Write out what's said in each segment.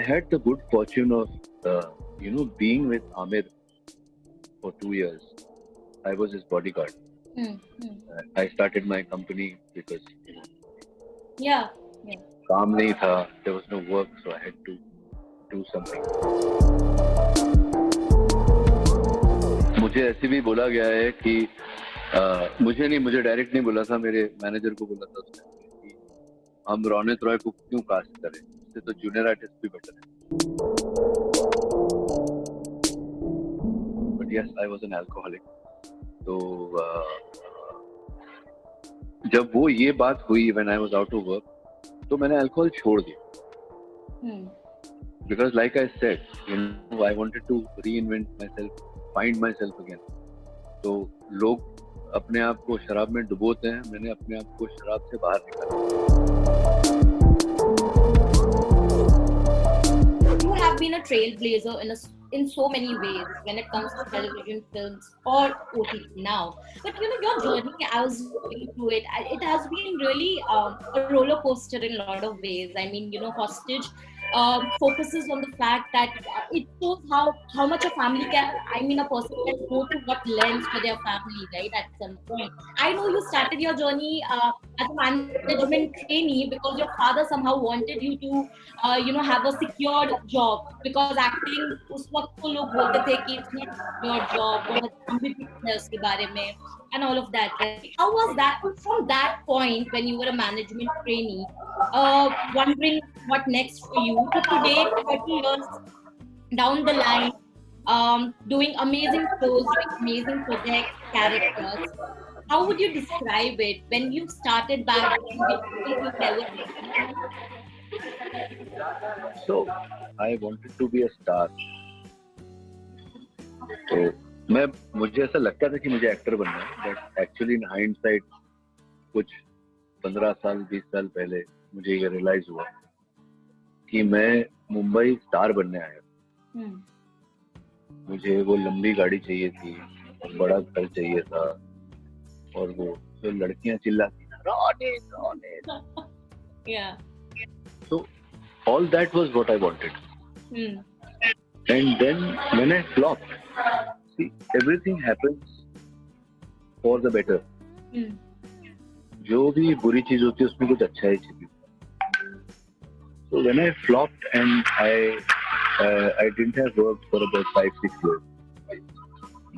had the good fortune of, being with Aamir for 2 years. I was his bodyguard. I started my company because Yeah. काम नहीं था, there was no work, so I had to do something. मुझे ऐसे भी बोला गया है कि मुझे डायरेक्ट नहीं बोला था, मेरे मैनेजर को बोला था उसने कि हम रोनित रॉय को क्यों कास्ट करें, इससे तो जूनियर आर्टिस्ट भी बेटर है. But yes, I was an alcoholic. तो जब वो ये बात हुई when I was out of work, तो मैंने अल्कोहल छोड़ दिया. Because like I said, I wanted to reinvent myself, find myself again. तो लोग अपने आप को शराब में डुबोते हैं, मैंने अपने आप को शराब से बाहर निकाला. You have been a trailblazer in so many ways when it comes to television, films, or OTT now. But your journey, I was going through it. It has been really a roller coaster in a lot of ways. I mean, Hostage focuses on the fact that it shows how much a family can. I mean, a person can go to what lengths for their family, right? At some point, I know you started your journey as a management trainee because your father somehow wanted you to, have a secured job, because acting उस वक्त तो लोग बोलते थे कि it's not your job, बहुत ambitious है उसके बारे में, and all of that. Right? How was that from that point when you were a management trainee, wondering what next for you, to today, 30 years down the line, doing amazing shows, doing amazing projects, characters? How would you describe it when you started back then with people who never did? So I wanted to be a star. तो मुझे ऐसा लगता था कि मुझे actor बनना है, but actually in hindsight कुछ 15 साल 20 साल पहले मुझे ये रियलाइज हुआ कि मैं मुंबई स्टार बनने आया. मुझे वो लंबी गाड़ी चाहिए थी, बड़ा घर चाहिए था, और वो जो लड़कियां चिल्लाती Ronit Ronit. Yeah. So all that was what I wanted. And then when I flopped, see, everything happens for the better. जो भी बुरी चीज होती है उसमें कुछ अच्छा ही छिपी. So when I flopped and I didn't have work for about 5-6 years,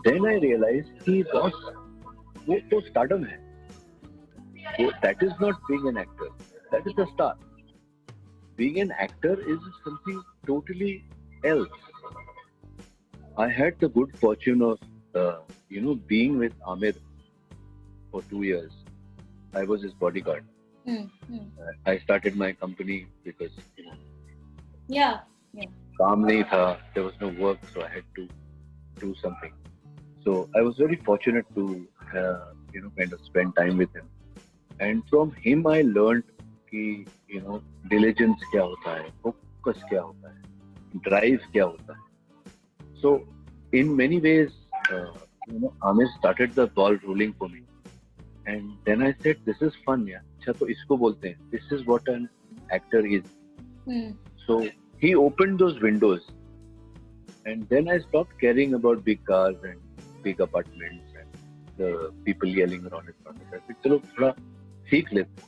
then I realized कि boss वो तो stardom है. So that is not being an actor. That is a star. Being an actor is something totally else. I had the good fortune of, being with Aamir for 2 years. I was his bodyguard. I started my company because, Yeah. काम नहीं था, there was no work, so I had to do something. So I was very fortunate to, kind of spend time with him. And from him I learned कि diligence क्या होता है, focus क्या होता है, drive क्या होता है. So in many ways, Aamir started the ball rolling for me, and then I said, this is fun, yeah. अच्छा तो इसको बोलते हैं. This is what an actor is. So he opened those windows, and then I stopped caring about big cars and big apartments and the people yelling around in front of us. I said, चलो थोड़ा सीख लेते.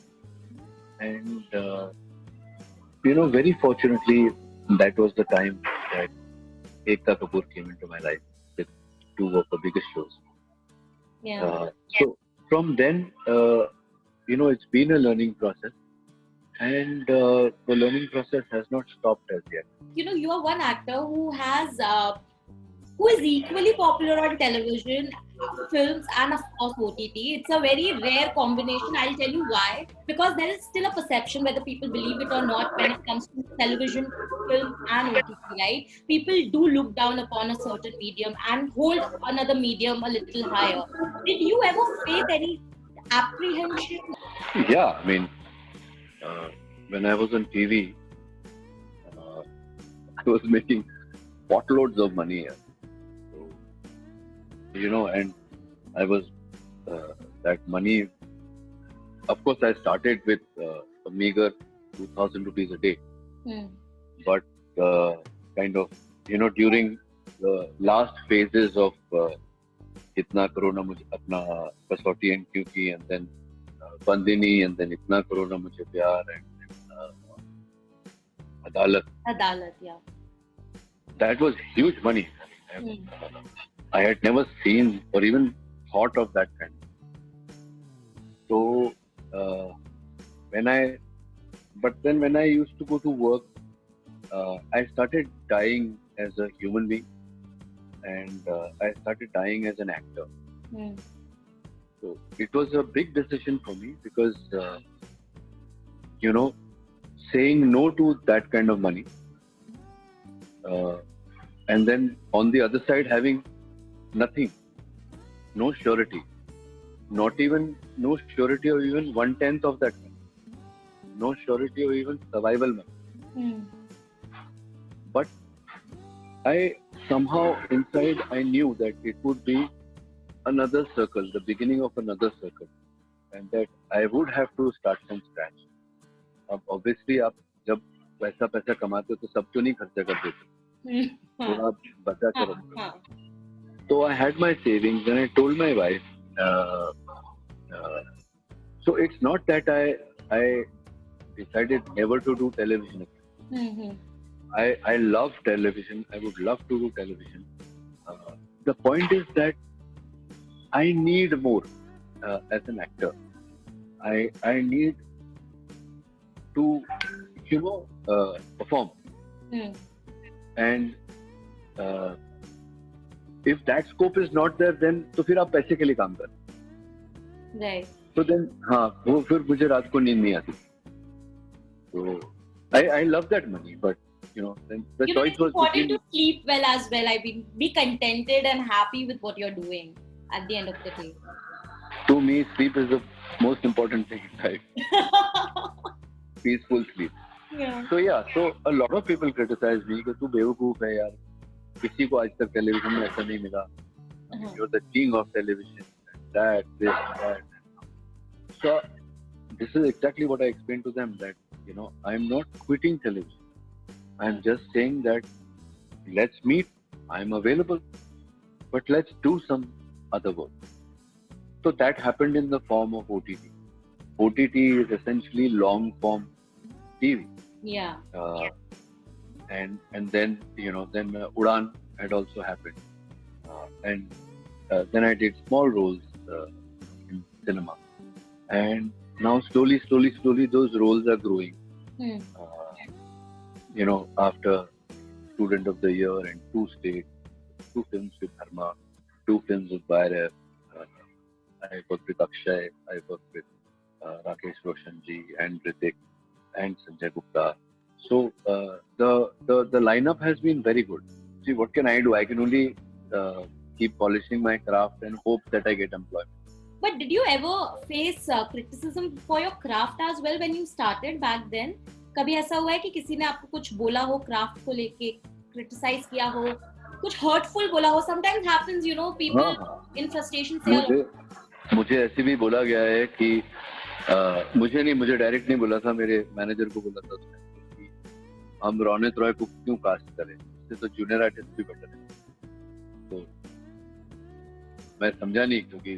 And very fortunately, that was the time that Ekta Kapoor came into my life with 2 of the biggest shows. Yeah. So from then, it's been a learning process, and the learning process has not stopped as yet. You are one actor who is equally popular on television, films, and of course OTT. It's a very rare combination. I'll tell you why. Because there is still a perception, whether people believe it or not, when it comes to television, film, and OTT, right? People do look down upon a certain medium and hold another medium a little higher. Did you ever face any apprehension? Yeah, I mean, when I was on TV, I was making potloads of money here. So, and I was, that money, of course I started with a meager 2,000 rupees a day. But kind of, during the last phases of इतना करो ना मुझे अपना कसौटी and क्योंकि, and then Bandini, and then इतना करो ना मुझे प्यार, and then Adalat, yeah. That was huge money. I had never seen or even thought of that kind. So when I used to go to work, I started dying as a human being, and I started dying as an actor. So it was a big decision for me because, saying no to that kind of money, and then on the other side having nothing, no surety, no surety of even 1/10 of that money, no surety of even survival money. But I somehow inside I knew that it would be another circle, the beginning of another circle, and that I would have to start from scratch. Obviously, आप जब पैसा कमाते हो तो सब तो नहीं खर्चा कर देते, थोड़ा बचा के रखते. So I had my savings, and I told my wife. So it's not that I decided never to do television. I love television. I would love to do television. The point is that I need more as an actor. I need to, perform. And if that scope is not there, then तो फिर आप पैसे के लिए काम कर. Right. So then, वो फिर मुझे रात को नींद नहीं आती. So I love that money, but then the choice was important to sleep well as well. I mean, be contented and happy with what you're doing at the end of the day. To me, sleep is the most important thing in life. Peaceful sleep. Yeah. So a lot of people criticize me कि तू बेवकूफ है यार, किसी को आज तक television में ऐसा नहीं मिला. You're the king of television, and this and that. So this is exactly what I explained to them, that I'm not quitting television. I'm just saying that let's meet. I'm available, but let's do some other work. So that happened in the form of OTT. OTT is essentially long form TV. Yeah. And then then Udaan had also happened, and then I did small roles in cinema, and now slowly those roles are growing. After Student of the Year and 2 states, 2 films with Dharma, 2 films with Bairev. I worked with Akshay, I worked with Rakesh Roshan ji and Ritik and Sanjay Gupta. So the lineup has been very good. See, what can I do? I can only keep polishing my craft and hope that I get employment. But did you ever face criticism for your craft as well when you started back then? कभी ऐसा हुआ है कि किसी ने आपको कुछ बोला हो क्राफ्ट को लेके, क्रिटिसाइज किया हो, कुछ हर्टफुल बोला हो? Sometimes happens, people in frustration say. मुझे ऐसे भी बोला गया है कि मुझे डायरेक्ट नहीं बोला था, मेरे मैनेजर को बोला था उसने कि हम रोनित रॉय को क्यों कास्ट करें, इससे तो जूनियर आर्टिस्ट भी बेटर है. तो मैं समझा नहीं, क्योंकि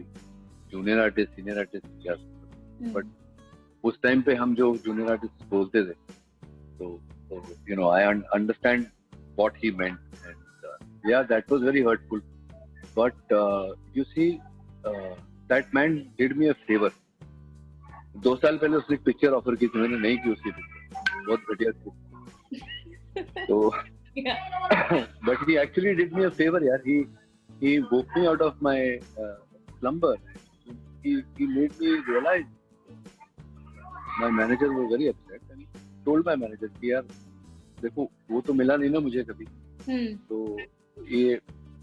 जूनियर आर्टिस्ट सीनियर आर्टिस्ट क्या, बट उस टाइम पे हम जो जूनियर आर्टिस्ट बोलते थे, तो I understand what he meant, and yeah that was very hurtful, but you see that man did me a favour. 2 साल पहले उसने पिक्चर ऑफर की थी, मैंने नहीं की उसकी पिक्चर, बहुत घटिया थी. तो but he actually did me a favour यार. He woke me out of my slumber. He made me realize. My manager was very upset and told my manager कि यार देखो वो तो मिला नहीं ना मुझे कभी, तो ये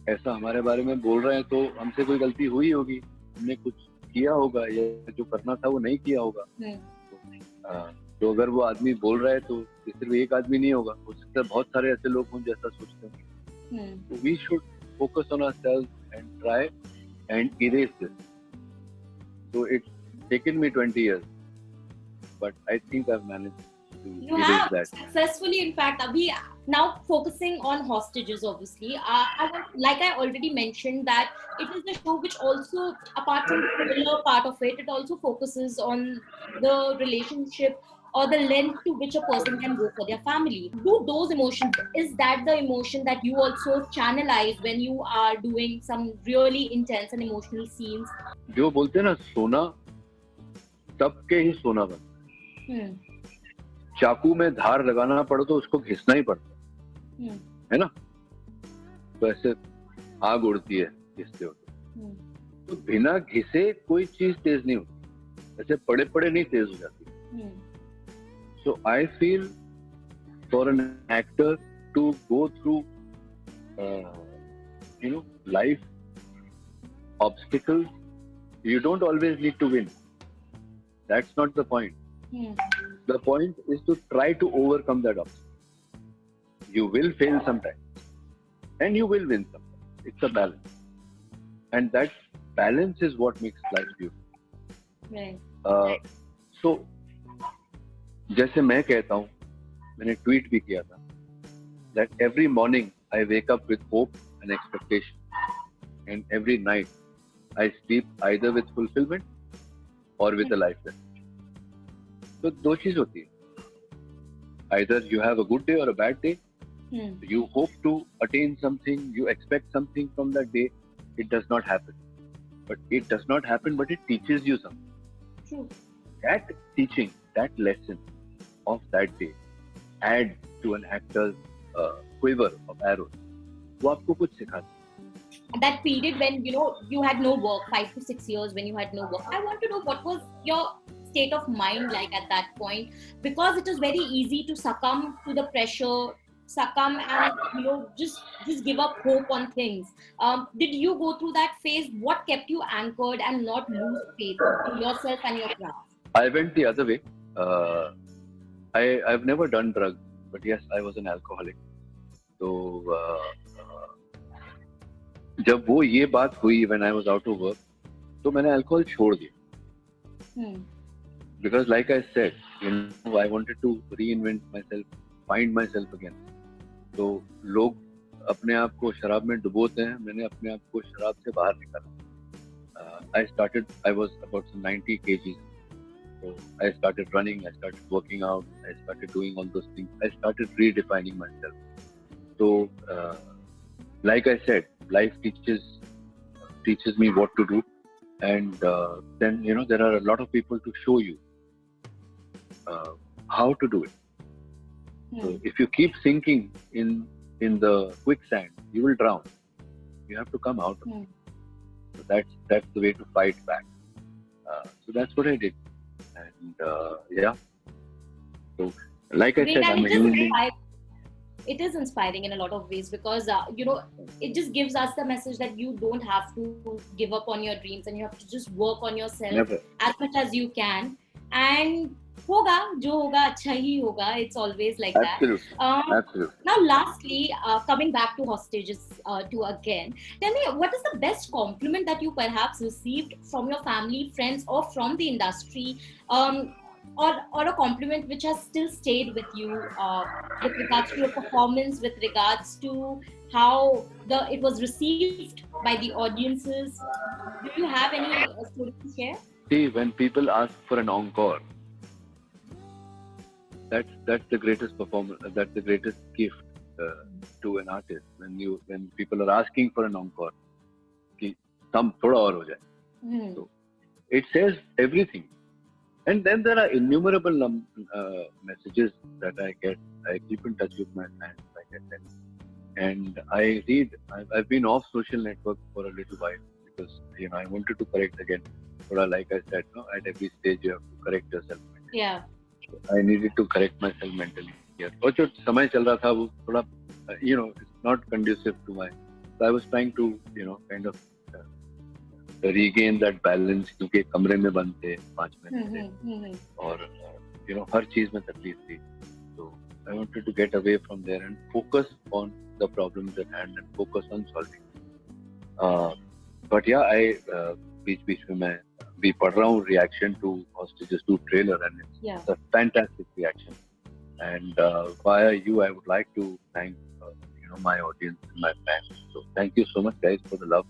ऐसा हमारे बारे में बोल रहे हैं तो हमसे कोई गलती हुई होगी, हमने कुछ किया होगा या जो करना था वो नहीं किया होगा. तो अगर वो आदमी बोल रहा है तो सिर्फ एक आदमी नहीं होगा, हो सकता है बहुत सारे ऐसे लोग हों जैसा सोचते हैं. तो we should focus on ourselves and try and erase this. So it's taken me 20 years, but I think I've managed to erase that. Successfully. In fact, अभी Now focusing on hostages, obviously, like I already mentioned, that it is a show which also, apart from the thriller part of it, it also focuses on the relationship or the length to which a person can go for their family. Do those emotions, is that the emotion that you also channelize when you are doing some really intense and emotional scenes? जो बोलते हैं ना, सोना सबके ही सोना बनता है. चाकू में धार लगाना पड़े तो उसको घिसना ही पड़ता है ना. तो ऐसे आग उड़ती है घिसते होते, तो बिना घिसे कोई चीज तेज नहीं होती, ऐसे पड़े पड़े नहीं तेज हो जाती. So I feel for an actor to go through life obstacles, you don't always need to win. That's not the point. The point is to try to overcome that obstacle. You will fail sometimes and you will win sometimes. It's a balance, and that balance is what makes life beautiful. Right. So जैसे मैं कहता हूँ, मैंने tweet भी किया था, that every morning I wake up with hope and expectation, and every night I sleep either with fulfillment or with a life lesson. तो दो चीज होती है, either you have a good day or a bad day. You hope to attain something, you expect something from that day, it does not happen. But it does not happen, but it teaches you something. True. That teaching, that lesson of that day add to an actor's quiver of arrows. वो आपको कुछ सिखाता है. That period when you had no work, 5 to 6 years when you had no work, I want to know what was your state of mind like at that point, because it is very easy to succumb to the pressure, succumb and just give up hope on things. Did you go through that phase? What kept you anchored and not lose faith in yourself and your craft? I went the other way. I've never done drugs, but yes, I was an alcoholic. So जब वो ये बात हुई when I was out of work, तो मैंने alcohol छोड़ दिया. Because like I said, I wanted to reinvent myself, find myself again. तो लोग अपने आप को शराब में डुबोते हैं, मैंने अपने आप को शराब से बाहर निकाला. I was about 90 kgs. So I started running, I started working out, I started doing all those things. I started redefining myself. So like I said, life teaches me what to do, and then there are a lot of people to show you how to do it. So if you keep sinking in the quicksand, you will drown. You have to come out of it. So that's the way to fight back. So that's what I did, and yeah. So like I said, I'm a human being. It is inspiring in a lot of ways, because it just gives us the message that you don't have to give up on your dreams, and you have to just work on yourself. Never. As much as you can, and hoga jo hoga acha hi hoga. It's always like Absolutely. that. Absolutely. Now lastly, coming back to hostages to again, tell me, what is the best compliment that you perhaps received from your family, friends, or from the industry, or a compliment which has still stayed with you, with regards to your performance, with regards to how it was received by the audiences? Do you have any stories to share? See, when people ask for an encore, that's the greatest performance. That's the greatest gift to an artist. When people are asking for an encore, कि कम थोड़ा और हो जाए. So it says everything. And then there are innumerable messages that I get. I keep in touch with my fans, like I said. And I read. I've been off social network for a little while because I wanted to correct again. But like I said, at every stage you have to correct yourself. Yeah. I needed to correct myself mentally here. और जो समय चल रहा था वो थोड़ा, it's not conducive to my. So I was trying to, kind of regain that balance, क्योंकि कमरे में बंद थे 5 महीने और हर चीज में तकलीफ थी. So I wanted to get away from there and focus on the problems at hand and focus on solving. But yeah, I बीच में मैं भी पढ़ रहा हूँ reaction to Hostages 2 trailer, and it's a fantastic reaction. And via you, I would like to thank my audience and my fans. So thank you so much, guys, for the love.